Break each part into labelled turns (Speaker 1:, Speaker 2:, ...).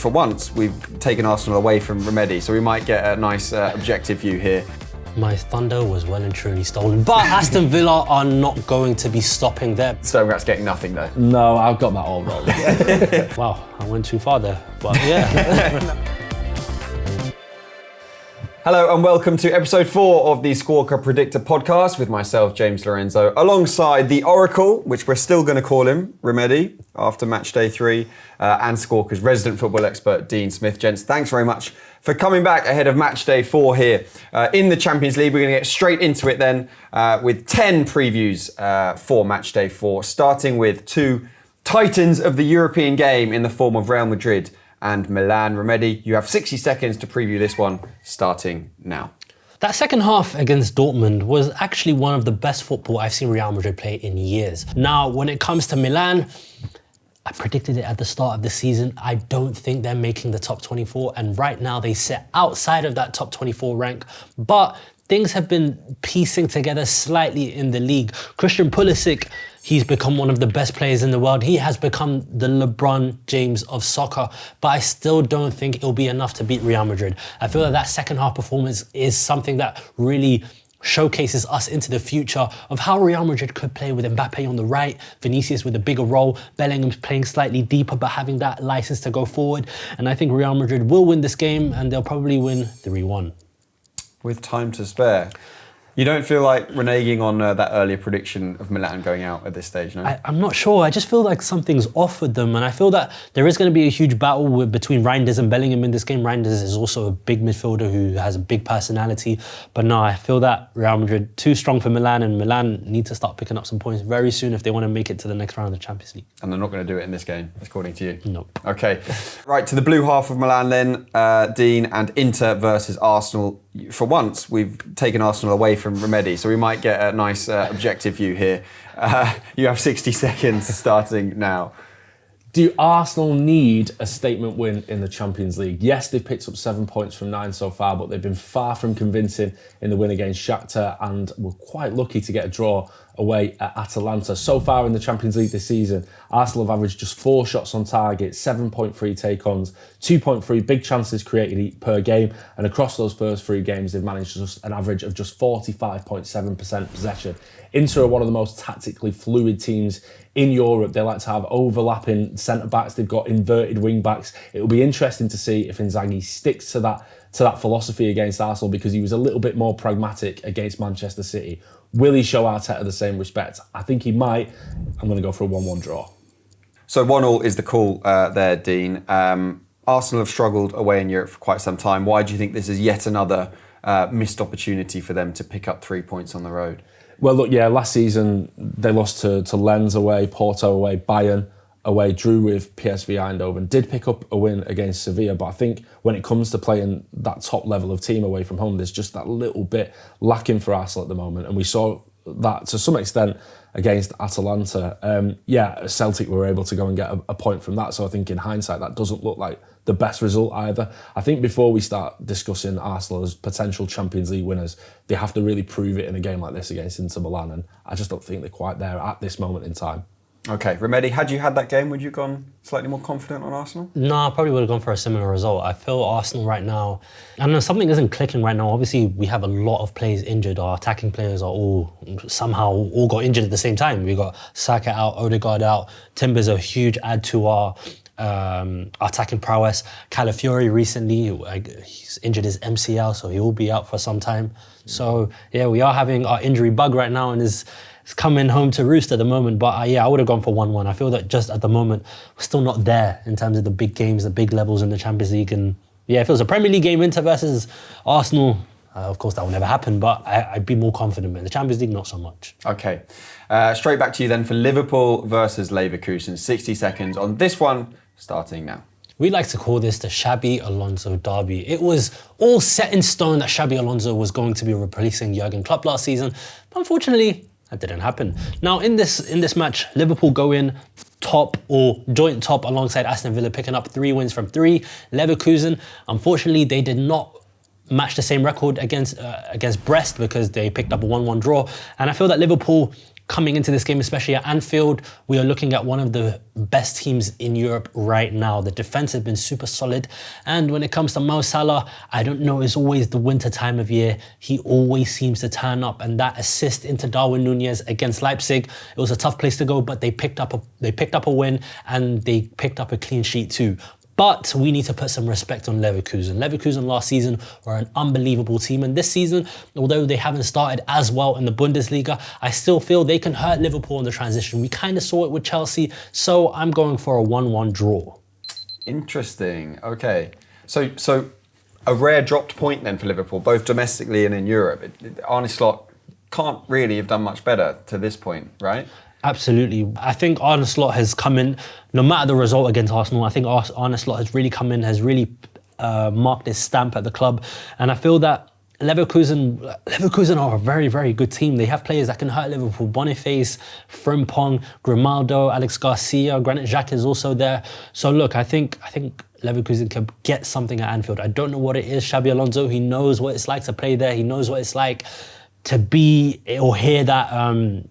Speaker 1: for once, we've taken Arsenal away from Remedy, so we might get a nice objective view here.
Speaker 2: My thunder was well and truly stolen, but Aston Villa are not going to be stopping them.
Speaker 1: Sturm getting nothing though.
Speaker 3: No, I've got that all wrong.
Speaker 2: Wow, I went too far there, but yeah.
Speaker 1: Hello and welcome to episode 4 of the Squakwa Predictor podcast with myself, James Lorenzo, alongside the Oracle, which we're still going to call him, Remedy, after match day 3, and Squawka's resident football expert, Dean Smith. Gents, thanks very much for coming back ahead of match day 4 here in the Champions League. We're going to get straight into it then with 10 previews for match day 4, starting with 2 titans of the European game in the form of Real Madrid and Milan. Remedy, you have 60 seconds to preview this one, starting now.
Speaker 2: That second half against Dortmund was actually one of the best football I've seen Real Madrid play in years. Now, when it comes to Milan, I predicted it at the start of the season. I don't think they're making the top 24, and right now they sit outside of that top 24 rank. But things have been piecing together slightly in the league. Christian Pulisic, he's become one of the best players in the world. He has become the LeBron James of soccer, but I still don't think it'll be enough to beat Real Madrid. I feel that second half performance is something that really showcases us into the future of how Real Madrid could play with Mbappe on the right, Vinicius with a bigger role, Bellingham's playing slightly deeper but having that license to go forward. And I think Real Madrid will win this game and they'll probably win 3-1.
Speaker 1: With time to spare. You don't feel like reneging on that earlier prediction of Milan going out at this stage, no?
Speaker 2: I'm not sure. I just feel like something's off with them, and I feel that there is going to be a huge battle between Reinders and Bellingham in this game. Reinders is also a big midfielder who has a big personality, but no, I feel that Real Madrid too strong for Milan, and Milan need to start picking up some points very soon if they want to make it to the next round of the Champions League.
Speaker 1: And they're not going to do it in this game, according to you?
Speaker 2: No.
Speaker 1: Okay, right, to the blue half of Milan then, Dean, and Inter versus Arsenal. For once, we've taken Arsenal away from Remedy, so we might get a nice objective view here. You have 60 seconds starting now.
Speaker 3: Do Arsenal need a statement win in the Champions League? Yes, they've picked up 7 points from 9 so far, but they've been far from convincing in the win against Shakhtar and were quite lucky to get a draw away at Atalanta. So far in the Champions League this season, Arsenal have averaged just 4 shots on target, 7.3 take-ons, 2.3 big chances created per game, and across those first 3 games, they've managed just an average of just 45.7% possession. Inter are one of the most tactically fluid teams in Europe. They like to have overlapping centre-backs. They've got inverted wing-backs. It will be interesting to see if Inzaghi sticks to that philosophy against Arsenal, because he was a little bit more pragmatic against Manchester City. Will he show Arteta the same respect? I think he might. I'm going to go for a 1-1 draw.
Speaker 1: So 1-1 is the call there, Dean. Arsenal have struggled away in Europe for quite some time. Why do you think this is yet another missed opportunity for them to pick up 3 points on the road?
Speaker 3: Well, look, yeah, last season they lost to Lens away, Porto away, Bayern away, drew with PSV Eindhoven, did pick up a win against Sevilla, but I think when it comes to playing that top level of team away from home, there's just that little bit lacking for Arsenal at the moment, and we saw that to some extent against Atalanta. Celtic were able to go and get a point from that, so I think in hindsight that doesn't look like the best result either. I think before we start discussing Arsenal as potential Champions League winners, they have to really prove it in a game like this against Inter Milan, and I just don't think they're quite there at this moment in time.
Speaker 1: Okay, Remedy, had you had that game, would you have gone slightly more confident on Arsenal?
Speaker 2: No, I probably would have gone for a similar result. I feel Arsenal right now, I don't know, something isn't clicking right now. Obviously, we have a lot of players injured. Our attacking players are all got injured at the same time. We got Saka out, Odegaard out. Timber's a huge add to our attacking prowess. Calafiori recently, he's injured his MCL, so he will be out for some time. So yeah, we are having our injury bug right now, and it's coming home to roost at the moment. But I would have gone for 1-1. I feel that just at the moment, we're still not there in terms of the big games, the big levels in the Champions League. And yeah, if it was a Premier League game, Inter versus Arsenal, of course that will never happen, but I'd be more confident. In the Champions League, not so much.
Speaker 1: Okay, straight back to you then for Liverpool versus Leverkusen. 60 seconds on this one, starting now.
Speaker 2: We like to call this the Xabi Alonso derby. It was all set in stone that Xabi Alonso was going to be replacing Jurgen Klopp last season, but unfortunately, that didn't happen. Now, in this match, Liverpool go in top or joint top alongside Aston Villa, picking up 3 wins from 3. Leverkusen, unfortunately, they did not match the same record against Brest because they picked up a 1-1 draw. And I feel that Liverpool coming into this game, especially at Anfield, we are looking at one of the best teams in Europe right now. The defense has been super solid. And when it comes to Mo Salah, I don't know, it's always the winter time of year. He always seems to turn up, and that assist into Darwin Nunez against Leipzig, it was a tough place to go, but they picked up a win, and they picked up a clean sheet too. But we need to put some respect on Leverkusen. Leverkusen last season were an unbelievable team. And this season, although they haven't started as well in the Bundesliga, I still feel they can hurt Liverpool in the transition. We kind of saw it with Chelsea. So I'm going for a 1-1 draw.
Speaker 1: Interesting. Okay. So a rare dropped point then for Liverpool, both domestically and in Europe. Arne Slot can't really have done much better to this point, right?
Speaker 2: Absolutely. I think Arne Slot has come in, no matter the result against Arsenal, I think Arne Slot has really come in, has really marked his stamp at the club. And I feel that Leverkusen are a very, very good team. They have players that can hurt Liverpool. Boniface, Frimpong, Grimaldo, Alex Garcia, Granit Xhaka is also there. So look, I think Leverkusen can get something at Anfield. I don't know what it is. Xabi Alonso, he knows what it's like to play there. He knows what it's like to be or hear that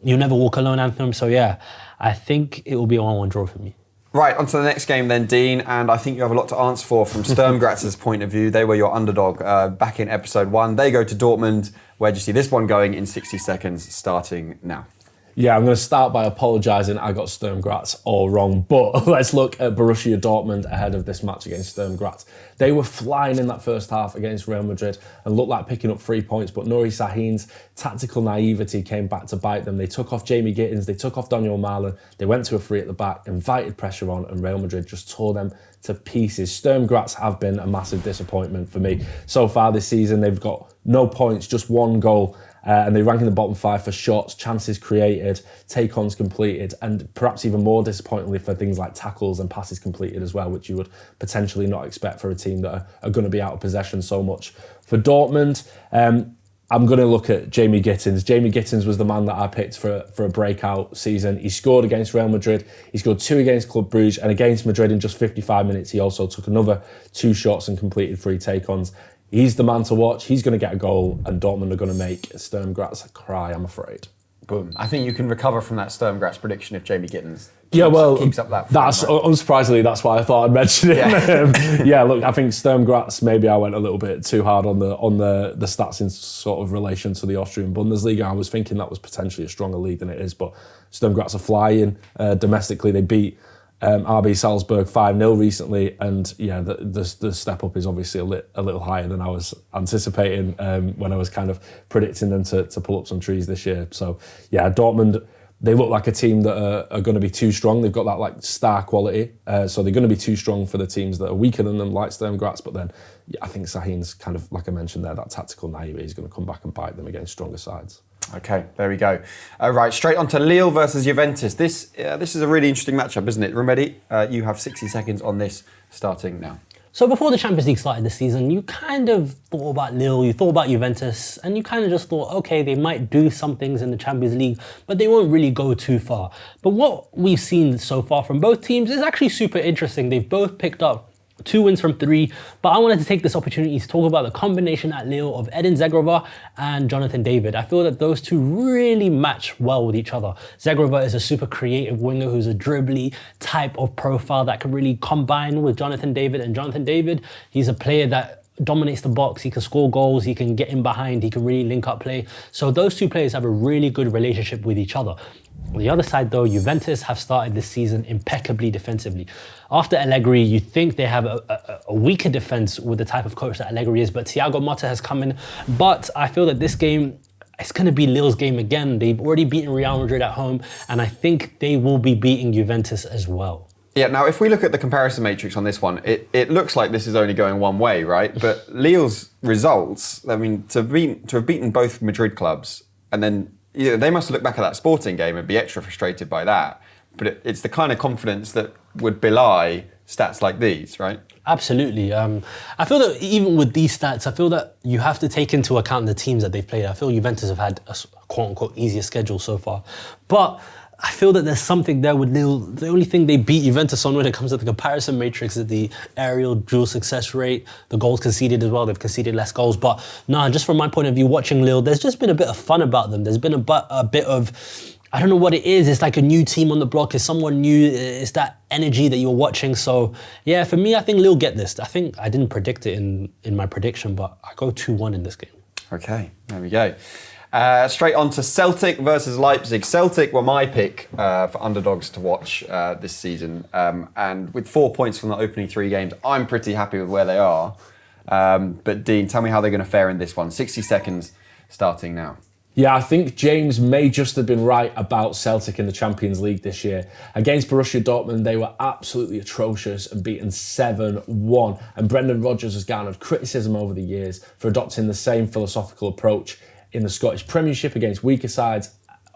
Speaker 2: "You'll Never Walk Alone" anthem. So yeah, I think it will be a 1-1 draw for me.
Speaker 1: Right, on to the next game then, Dean, and I think you have a lot to answer for from Sturm Graz's point of view. They were your underdog back in episode 1. They go to Dortmund. Where do you see this one going in 60 seconds, starting now?
Speaker 3: Yeah, I'm going to start by apologising. I got Sturm Graz all wrong. But let's look at Borussia Dortmund ahead of this match against Sturm Graz. They were flying in that first half against Real Madrid and looked like picking up 3 points. But Nuri Sahin's tactical naivety came back to bite them. They took off Jamie Gittins. They took off Daniel Marlon. They went to a free at the back, invited pressure on, and Real Madrid just tore them to pieces. Sturm Graz have been a massive disappointment for me so far this season. They've got no points, just 1 goal. And they rank in the bottom 5 for shots, chances created, take-ons completed, and perhaps even more disappointingly for things like tackles and passes completed as well, which you would potentially not expect for a team that are going to be out of possession so much. For Dortmund, I'm going to look at Jamie Gittins. Jamie Gittins was the man that I picked for a breakout season. He scored against Real Madrid. He scored 2 against Club Brugge, and against Madrid in just 55 minutes, he also took another 2 shots and completed 3 take-ons. He's the man to watch. He's going to get a goal, and Dortmund are going to make Sturm Graz cry, I'm afraid.
Speaker 1: Boom. I think you can recover from that Sturm Graz prediction if Jamie Gittins keeps up that.
Speaker 3: That's unsurprisingly, that's why I thought I'd mention it. Yeah, look, I think Sturm Graz, maybe I went a little bit too hard on the stats in sort of relation to the Austrian Bundesliga. I was thinking that was potentially a stronger league than it is, but Sturm Graz are flying. Domestically, they beat RB Salzburg 5-0 recently, and yeah, the step up is obviously a little higher than I was anticipating when I was kind of predicting them to pull up some trees this year. So yeah, Dortmund, they look like a team that are going to be too strong. They've got that like star quality, so they're going to be too strong for the teams that are weaker than them, like Sturm Graz. But then I think Sahin's kind of, like I mentioned there, that tactical naivety is going to come back and bite them against stronger sides.
Speaker 1: Okay, there we go. Right, straight on to Lille versus Juventus. This is a really interesting matchup, isn't it? Remedi, you have 60 seconds on this, starting now.
Speaker 2: So before the Champions League started this season, you kind of thought about Lille, you thought about Juventus, and you kind of just thought, okay, they might do some things in the Champions League, but they won't really go too far. But what we've seen so far from both teams is actually super interesting. They've both picked up 2 wins from 3, but I wanted to take this opportunity to talk about the combination at Lille of Edin Zegrova and Jonathan David. I feel that those two really match well with each other. Zegrova is a super creative winger who's a dribbly type of profile that can really combine with Jonathan David, and Jonathan David, he's a player that dominates the box, he can score goals, he can get in behind, he can really link up play. So those two players have a really good relationship with each other. On the other side though, Juventus have started this season impeccably defensively. After Allegri, you think they have a weaker defense with the type of coach that Allegri is, but Thiago Motta has come in. But I feel that this game, it's going to be Lille's game again. They've already beaten Real Madrid at home, and I think they will be beating Juventus as well.
Speaker 1: Yeah, now if we look at the comparison matrix on this one, it looks like this is only going one way, right? But Lille's results, I mean, to have beaten both Madrid clubs, and then they must look back at that Sporting game and be extra frustrated by that. But it's the kind of confidence that would belie stats like these, right?
Speaker 2: Absolutely. I feel that even with these stats, I feel that you have to take into account the teams that they've played. I feel Juventus have had a quote-unquote easier schedule so far. But I feel that there's something there with Lille. The only thing they beat Juventus on when it comes to the comparison matrix is the aerial dual success rate, the goals conceded as well. They've conceded less goals. But just from my point of view, watching Lille, there's just been a bit of fun about them. There's been a bit of I don't know what it is. It's like a new team on the block. It's someone new. It's that energy that you're watching. So yeah, for me, I think Lille get this. I think I didn't predict it in my prediction, but I go 2-1 in this game.
Speaker 1: Okay, there we go. Straight on to Celtic versus Leipzig. Celtic were my pick for underdogs to watch this season. And with 4 points from the opening 3 games, I'm pretty happy with where they are. But Dean, tell me how they're going to fare in this one. 60 seconds starting now.
Speaker 3: Yeah, I think James may just have been right about Celtic in the Champions League this year. Against Borussia Dortmund, they were absolutely atrocious and beaten 7-1. And Brendan Rodgers has garnered criticism over the years for adopting the same philosophical approach in the Scottish Premiership against weaker sides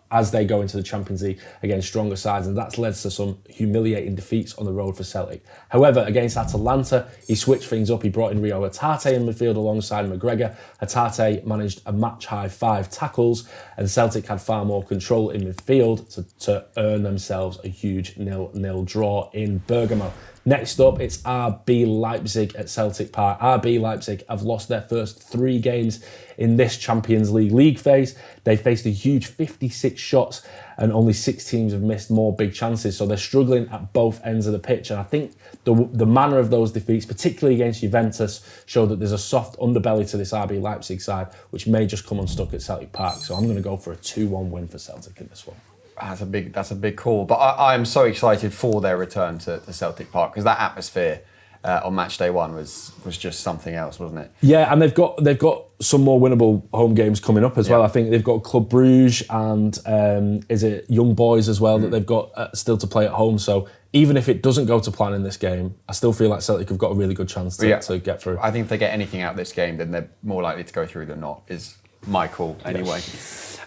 Speaker 3: as they go into the Champions League against stronger sides, and that's led to some humiliating defeats on the road for Celtic. However, against Atalanta, he switched things up. He brought in Rio Hatate in midfield alongside McGregor. Hatate managed a match-high 5 tackles, and Celtic had far more control in midfield to earn themselves a huge 0-0 draw in Bergamo. Next up, it's RB Leipzig at Celtic Park. RB Leipzig have lost their first 3 games in this Champions League phase. They faced a huge 56 shots and only 6 teams have missed more big chances. So they're struggling at both ends of the pitch. And I think the manner of those defeats, particularly against Juventus, show that there's a soft underbelly to this RB Leipzig side, which may just come unstuck at Celtic Park. So I'm going to go for a 2-1 win for Celtic in this one.
Speaker 1: That's a big call, but I am so excited for their return to Celtic Park because that atmosphere on match day 1 was just something else, wasn't it?
Speaker 3: Yeah, and they've got some more winnable home games coming up as well. I think they've got Club Brugge and is it Young Boys as well that they've got still to play at home. So even if it doesn't go to plan in this game, I still feel like Celtic have got a really good chance to get through.
Speaker 1: I think if they get anything out of this game, then they're more likely to go through than not. Is my call anyway. Yes.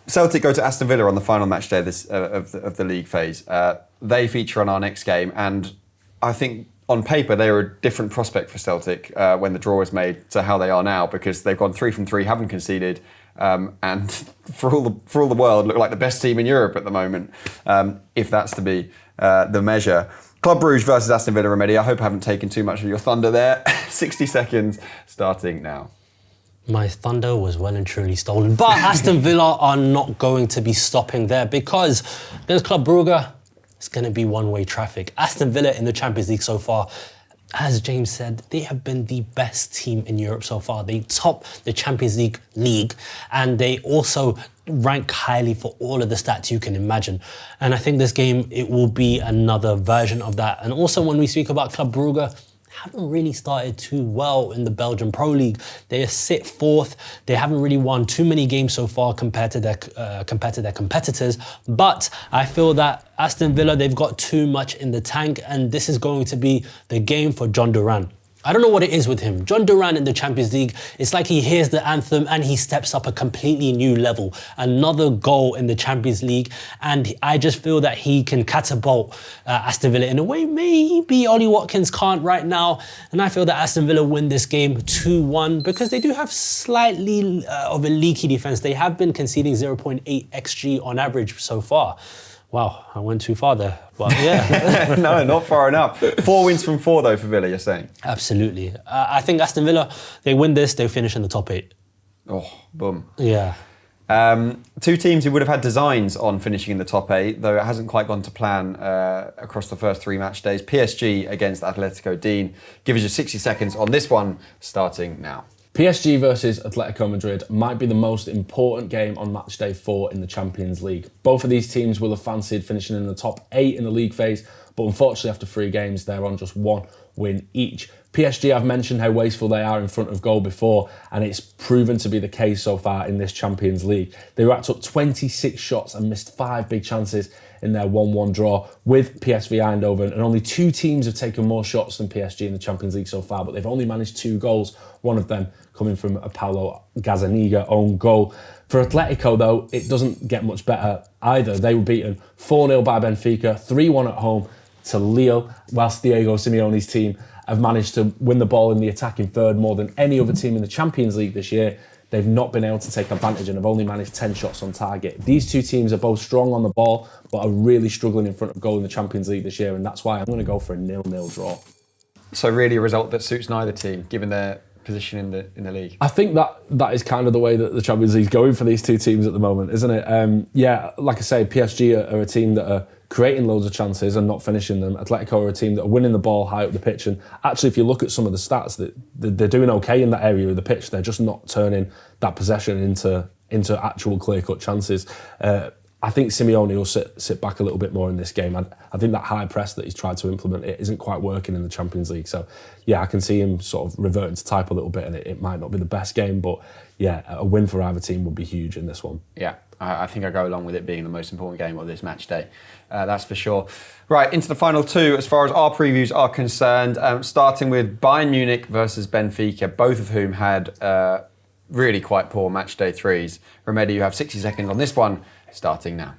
Speaker 1: Celtic go to Aston Villa on the final match day of the league phase. They feature on our next game, and I think on paper they are a different prospect for Celtic when the draw is made to how they are now, because they've gone 3 from 3, haven't conceded, and for all the world look like the best team in Europe at the moment, if that's to be the measure. Club Brugge versus Aston Villa, Remedy. I hope I haven't taken too much of your thunder there. 60 seconds starting now.
Speaker 2: My thunder was well and truly stolen. But Aston Villa are not going to be stopping there, because against Club Brugge, it's going to be one-way traffic. Aston Villa in the Champions League so far, as James said, they have been the best team in Europe so far. They top the Champions League, and they also rank highly for all of the stats you can imagine. And I think this game, it will be another version of that. And also when we speak about Club Brugge, haven't really started too well in the Belgian Pro League. They sit 4th. They haven't really won too many games so far compared to their competitors. But I feel that Aston Villa, they've got too much in the tank, and this is going to be the game for John Duran. I don't know what it is with him. John Duran in the Champions League, it's like he hears the anthem and he steps up a completely new level. Another goal in the Champions League, and I just feel that he can catapult Aston Villa in a way maybe Ollie Watkins can't right now. And I feel that Aston Villa win this game 2-1 because they do have slightly of a leaky defence. They have been conceding 0.8 XG on average so far. Wow, I went too far there, but yeah.
Speaker 1: No, not far enough. 4 wins from 4 though for Villa, you're saying?
Speaker 2: Absolutely. I think Aston Villa, they win this, they finish in the top 8.
Speaker 1: Oh, boom.
Speaker 2: Yeah.
Speaker 1: 2 teams who would have had designs on finishing in the top 8, though it hasn't quite gone to plan across the first 3 match days. PSG against Atletico. Dean, give us your 60 seconds on this one, starting now.
Speaker 3: PSG versus Atletico Madrid might be the most important game on match day 4 in the Champions League. Both of these teams will have fancied finishing in the top 8 in the league phase, but unfortunately after 3 games they're on just 1 win each. PSG, I've mentioned how wasteful they are in front of goal before, and it's proven to be the case so far in this Champions League. They racked up 26 shots and missed 5 big chances in their 1-1 draw with PSV Eindhoven, and only 2 teams have taken more shots than PSG in the Champions League so far, but they've only managed 2 goals, one of them coming from a Paulo Gazzaniga own goal. For Atletico though, it doesn't get much better either. They were beaten 4-0 by Benfica, 3-1 at home to Lille, whilst Diego Simeone's team have managed to win the ball in the attacking third more than any other team in the Champions League this year. They've not been able to take advantage and have only managed 10 shots on target. These 2 teams are both strong on the ball, but are really struggling in front of goal in the Champions League this year, and that's why I'm going to go for a 0-0 draw.
Speaker 1: So really a result that suits neither team, given their position in the league.
Speaker 3: I think that is kind of the way that the Champions League's going for these two teams at the moment, isn't it? Yeah, like I say, PSG are a team that are creating loads of chances and not finishing them. Atletico are a team that are winning the ball high up the pitch. And actually, if you look at some of the stats, that they're doing okay in that area of the pitch. They're just not turning that possession into actual clear-cut chances. I think Simeone will sit back a little bit more in this game. I think that high press that he's tried to implement, it isn't quite working in the Champions League. So, yeah, I can see him sort of reverting to type a little bit, and it might not be the best game, but yeah, a win for either team would be huge in this one.
Speaker 1: Yeah, I think I go along with it being the most important game of this match day. That's for sure. Right, into the final two as far as our previews are concerned, starting with Bayern Munich versus Benfica, both of whom had really quite poor match day threes. Remedy, you have 60 seconds on this one, starting now.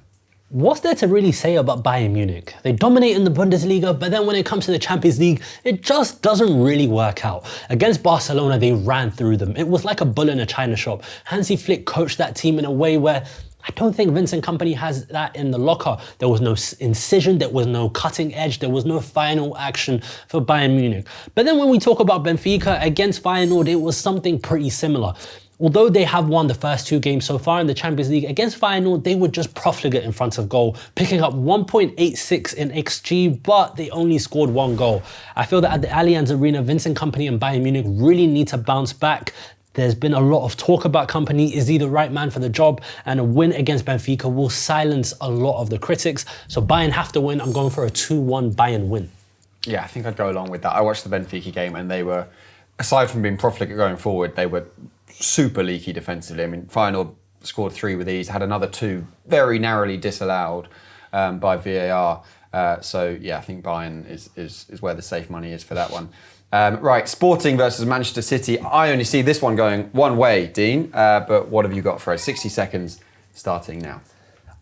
Speaker 2: What's there to really say about Bayern Munich? They dominate in the Bundesliga, but then when it comes to the Champions League, it just doesn't really work out. Against Barcelona, they ran through them. It was like a bull in a china shop. Hansi Flick coached that team in a way where I don't think Vincent Kompany has that in the locker. There was no incision, there was no cutting edge, there was no final action for Bayern Munich. But then when we talk about Benfica against Feyenoord, it was something pretty similar. Although they have won the first two games so far in the Champions League, against Feyenoord, they were just profligate in front of goal, picking up 1.86 in XG, but they only scored one goal. I feel that at the Allianz Arena, Vincent Kompany and Bayern Munich really need to bounce back. There's been a lot of talk about Kompany. Is he the right man for the job? And a win against Benfica will silence a lot of the critics. So Bayern have to win. I'm going for a 2-1 Bayern win.
Speaker 1: Yeah, I think I'd go along with that. I watched the Benfica game and they were, aside from being profligate going forward, they were super leaky defensively. I mean, Feyenoord scored 3 with ease, had another 2 very narrowly disallowed by VAR. So yeah, I think Bayern is where the safe money is for that one. Right, Sporting versus Manchester City. I only see this one going one way, Dean, but what have you got for us? 60 seconds starting now.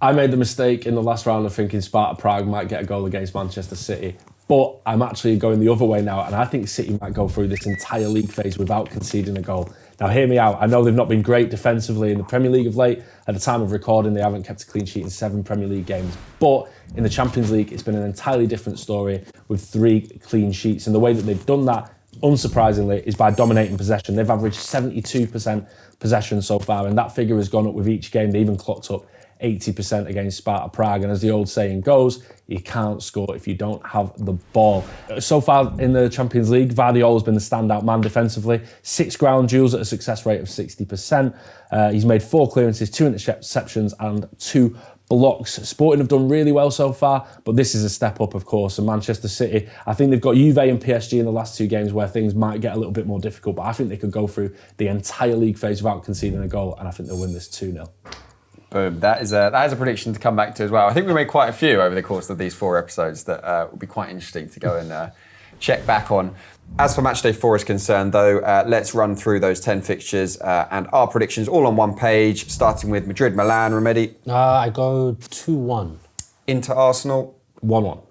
Speaker 3: I made the mistake in the last round of thinking Sparta Prague might get a goal against Manchester City, but I'm actually going the other way now, and I think City might go through this entire league phase without conceding a goal. Now, hear me out. I know they've not been great defensively in the Premier League of late. At the time of recording, they haven't kept a clean sheet in 7 Premier League games. But in the Champions League, it's been an entirely different story with 3 clean sheets. And the way that they've done that, unsurprisingly, is by dominating possession. They've averaged 72% possession so far, and that figure has gone up with each game. They even clocked up 80% against Sparta Prague. And as the old saying goes, you can't score if you don't have the ball. So far in the Champions League, Vardiola's been the standout man defensively. 6 ground duels at a success rate of 60%. He's made 4 clearances, 2 interceptions and 2 blocks. Sporting have done really well so far, but this is a step up, of course. And Manchester City, I think they've got Juve and PSG in the last 2 games where things might get a little bit more difficult, but I think they could go through the entire league phase without conceding a goal, and I think they'll win this 2-0.
Speaker 1: Boom. That is a prediction to come back to as well. I think we made quite a few over the course of these 4 episodes that will be quite interesting to go and check back on. As for match day 4 is concerned, though, let's run through those 10 fixtures and our predictions all on one page, starting with Madrid, Milan. Remedy?
Speaker 2: I go 2-1.
Speaker 1: Inter, Arsenal.
Speaker 3: 1-1.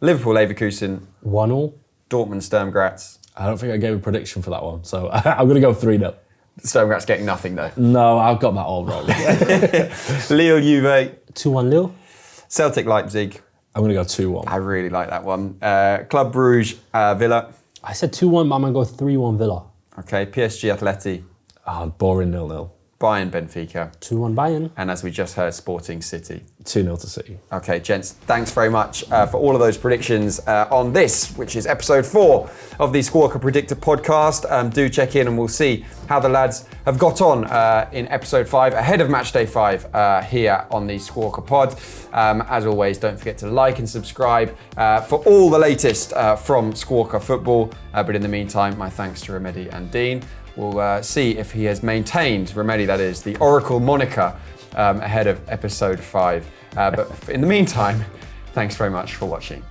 Speaker 1: Liverpool, Leverkusen.
Speaker 2: 1-1.
Speaker 1: Dortmund, Sturm, Graz.
Speaker 3: I don't think I gave a prediction for that one, so I'm going to go 3-0.
Speaker 1: Sturm, Graz getting nothing, though.
Speaker 3: No, I've got that all wrong.
Speaker 1: Lille, Juve.
Speaker 2: 2-1 Lille.
Speaker 1: Celtic, Leipzig.
Speaker 3: I'm going to go 2-1.
Speaker 1: I really like that one. Club Brugge, Villa.
Speaker 2: I said 2-1, but I'm going to go 3-1 Villa.
Speaker 1: Okay, PSG, Atleti.
Speaker 3: Boring 0-0.
Speaker 1: Bayern, Benfica.
Speaker 2: 2-1 Bayern.
Speaker 1: And as we just heard, Sporting, City.
Speaker 3: 2-0 to City.
Speaker 1: Okay, gents, thanks very much for all of those predictions on this, which is episode 4 of the Squawka Predictor podcast. Do check in and we'll see how the lads have got on in episode 5, ahead of match day 5 here on the Squawka pod. As always, don't forget to like and subscribe for all the latest from Squawka football. But in the meantime, my thanks to Remedy and Dean. We'll see if he has maintained, Remedy that is, the Oracle moniker ahead of episode 5. But in the meantime, thanks very much for watching.